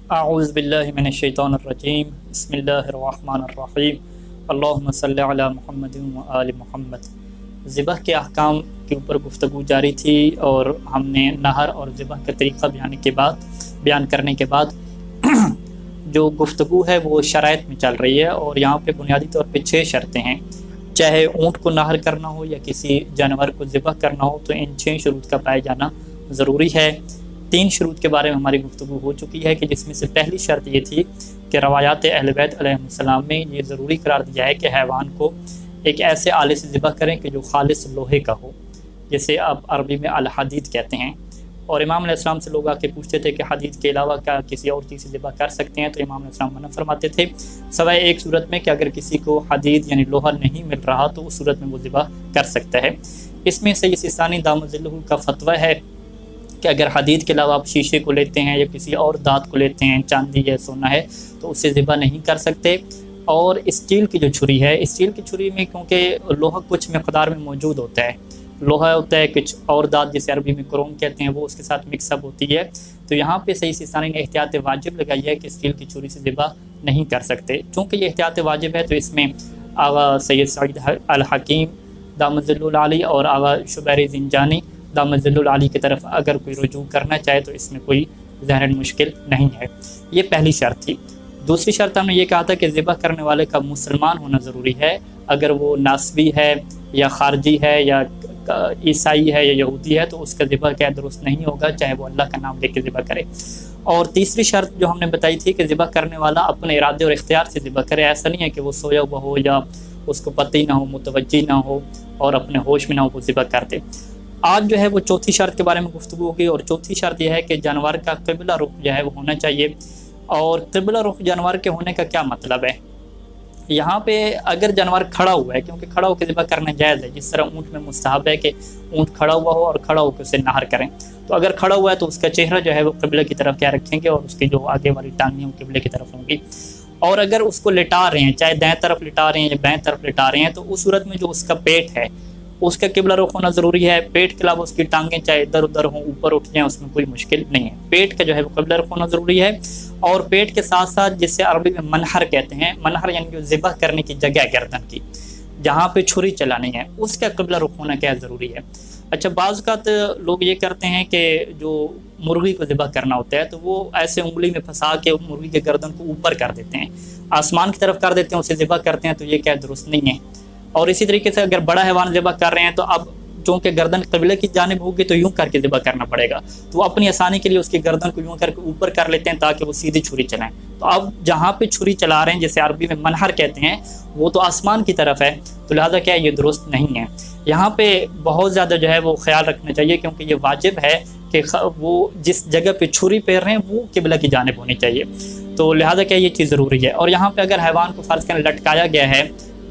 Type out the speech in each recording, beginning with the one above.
اعوذ باللہ من الشیطان الرجیم بسم اللہ الرحمن الرحیم اللہم صلی علی محمد و آل محمد۔ ذبح کے احکام کے اوپر گفتگو جاری تھی اور ہم نے نہر اور ذبح کا طریقہ بیان کرنے کے بعد جو گفتگو ہے وہ شرائط میں چل رہی ہے، اور یہاں پہ بنیادی طور پہ 6 شرطیں ہیں۔ چاہے اونٹ کو نہر کرنا ہو یا کسی جانور کو ذبح کرنا ہو تو ان 6 شروط کا پائے جانا ضروری ہے۔ 3 شروط کے بارے میں ہماری گفتگو ہو چکی ہے کہ جس میں سے پہلی شرط یہ تھی کہ روایات اہل بیت علیہ السلام میں یہ ضروری قرار دیا ہے کہ حیوان کو ایک ایسے آلے سے ذبح کریں کہ جو خالص لوہے کا ہو، جسے اب عربی میں الحدید کہتے ہیں۔ اور امام علیہ السلام سے لوگ آ کے پوچھتے تھے کہ حدید کے علاوہ کیا کسی اور چیز سے ذبح کر سکتے ہیں، تو امام علیہ السلام منع فرماتے تھے سوائے ایک صورت میں کہ اگر کسی کو حدید یعنی لوہا نہیں مل رہا تو اس صورت میں وہ ذبح کر سکتا ہے۔ اس میں سید سیستانی دامت ظلہ کا فتویٰ ہے کہ اگر حدید کے علاوہ آپ شیشے کو لیتے ہیں یا کسی اور دھات کو لیتے ہیں، چاندی یا سونا ہے، تو اس سے ذبح نہیں کر سکتے۔ اور اسٹیل کی جو چھری ہے، اسٹیل کی چھری میں کیونکہ لوہا کچھ مقدار میں موجود ہوتا ہے، لوہا ہوتا ہے کچھ اور دھات جسے عربی میں کروم کہتے ہیں، وہ اس کے ساتھ مکس اپ ہوتی ہے، تو یہاں پہ سید سیستانی نے احتیاط واجب لگائی ہے کہ اسٹیل کی چھری سے ذبح نہیں کر سکتے۔ چونکہ یہ احتیاط واجب ہے تو اس میں آغا سید سعید الحکیم دامت ظلہ علی اور آغا شبیر زنجانی دامت ظلہ علی کی طرف اگر کوئی رجوع کرنا چاہے تو اس میں کوئی ظاہراً مشکل نہیں ہے۔ یہ پہلی شرط تھی۔ دوسری شرط ہم نے یہ کہا تھا کہ ذبح کرنے والے کا مسلمان ہونا ضروری ہے۔ اگر وہ ناسبی ہے یا خارجی ہے یا عیسائی ہے یا یہودی ہے تو اس کا ذبح کیا درست نہیں ہوگا، چاہے وہ اللہ کا نام لے کے ذبح کرے۔ اور تیسری شرط جو ہم نے بتائی تھی کہ ذبح کرنے والا اپنے ارادے اور اختیار سے ذبح کرے، ایسا نہیں ہے کہ وہ سویا ہوا ہو یا اس کو پتہ ہی نہ ہو، متوجہ نہ ہو اور اپنے ہوش میں نہ ہو وہ ذبح کر دے۔ آج جو ہے وہ چوتھی شرط کے بارے میں گفتگو ہوگی، اور چوتھی شرط یہ ہے کہ جانور کا قبلہ رخ جو ہے وہ ہونا چاہیے۔ اور قبلہ رخ جانور کے ہونے کا کیا مطلب ہے؟ یہاں پہ اگر جانور کھڑا ہوا ہے، کیونکہ کھڑا ہو کے ذبح کرنا جائز ہے، جس طرح اونٹ میں مستحب ہے کہ اونٹ کھڑا ہوا ہو اور کھڑا ہو کے اسے نہر کریں، تو اگر کھڑا ہوا ہے تو اس کا چہرہ جو ہے وہ قبلہ کی طرف کیا رکھیں گے، اور اس کی جو آگے والی ٹانگیں وہ قبلے کی طرف ہوں گی۔ اور اگر اس کو لٹا رہے ہیں، چاہے دائیں طرف لٹا رہے ہیں یا بائیں طرف لٹا رہے ہیں، تو اس صورت میں جو اس کا پیٹ ہے اس کا قبلہ رخ ہونا ضروری ہے۔ پیٹ کے علاوہ اس کی ٹانگیں چاہے ادھر ادھر ہوں، اوپر اٹھ جائیں، اس میں کوئی مشکل نہیں ہے۔ پیٹ کا جو ہے وہ قبلہ رخ ہونا ضروری ہے۔ اور پیٹ کے ساتھ ساتھ جسے عربی میں منہر کہتے ہیں، منہر یعنی جو ذبح کرنے کی جگہ ہے گردن کی، جہاں پہ چھری چلانی ہے، اس کا قبلہ رخ ہونا کیا ضروری ہے۔ اچھا، بعض اوقات لوگ یہ کرتے ہیں کہ جو مرغی کو ذبح کرنا ہوتا ہے تو وہ ایسے انگلی میں پھنسا کے مرغی کے گردن کو اوپر کر دیتے ہیں، آسمان کی طرف کر دیتے ہیں، اسے ذبح کرتے ہیں، تو یہ کیا درست نہیں ہے۔ اور اسی طریقے سے اگر بڑا حیوان ذبح کر رہے ہیں تو اب چونکہ گردن قبلے کی جانب ہوگی تو یوں کر کے ذبح کرنا پڑے گا، تو اپنی آسانی کے لیے اس کی گردن کو یوں کر کے اوپر کر لیتے ہیں تاکہ وہ سیدھی چھری چلائیں۔ تو اب جہاں پہ چھری چلا رہے ہیں جسے عربی میں منہر کہتے ہیں، وہ تو آسمان کی طرف ہے، تو لہٰذا کیا یہ درست نہیں ہے۔ یہاں پہ بہت زیادہ جو ہے وہ خیال رکھنا چاہیے، کیونکہ یہ واجب ہے کہ وہ جس جگہ پہ چھری پھیر رہے ہیں وہ قبلہ کی جانب ہونی چاہیے، تو لہٰذا کیا یہ چیز ضروری ہے۔ اور یہاں پہ اگر حیوان کو فرض کریں لٹکایا گیا ہے،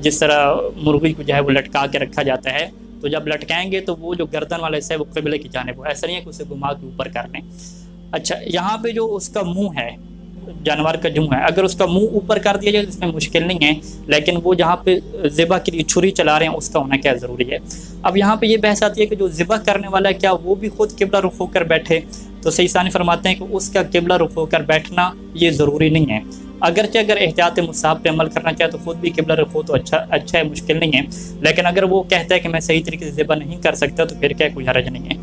جس طرح مرغی کو جو ہے وہ لٹکا کے رکھا جاتا ہے، تو جب لٹکائیں گے تو وہ جو گردن والا حصہ ہے وہ قبلے کی جانب ہو، ایسا نہیں ہے کہ اسے گھما کے اوپر کر لیں۔ اچھا، یہاں پہ جو اس کا منہ ہے، جانور کا جو ہے، اگر اس کا منہ اوپر کر دیا جائے تو اس میں مشکل نہیں ہے، لیکن وہ جہاں پہ ذبح کے لیے چھری چلا رہے ہیں اس کا ہونا کیا ضروری ہے۔ اب یہاں پہ یہ بحث آتی ہے کہ جو ذبح کرنے والا ہے کیا وہ بھی خود قبلہ رخ ہو کر بیٹھے، تو سید ثانی فرماتے ہیں کہ اس کا قبلہ رخ ہو کر بیٹھنا یہ ضروری نہیں ہے۔ اگرچہ اگر احتیاط مستحب پہ عمل کرنا چاہے تو خود بھی قبلہ رخ ہو تو اچھا ہے، مشکل نہیں ہے، لیکن اگر وہ کہتا ہے کہ میں صحیح طریقے سے ذبح نہیں کر سکتا تو پھر کیا کوئی حرج نہیں ہے۔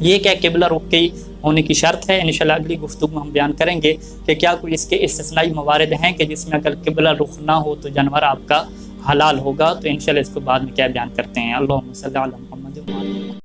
یہ کیا قبلہ رخ کی ہونے کی شرط ہے۔ انشاءاللہ اگلی گفتگو میں ہم بیان کریں گے کہ کیا کوئی اس کے استثنائی موارد ہیں کہ جس میں اگر قبلہ رخ نہ ہو تو جانور آپ کا حلال ہوگا، تو انشاءاللہ اس کو بعد میں کیا بیان کرتے ہیں۔ اللہم صلی علی محمد۔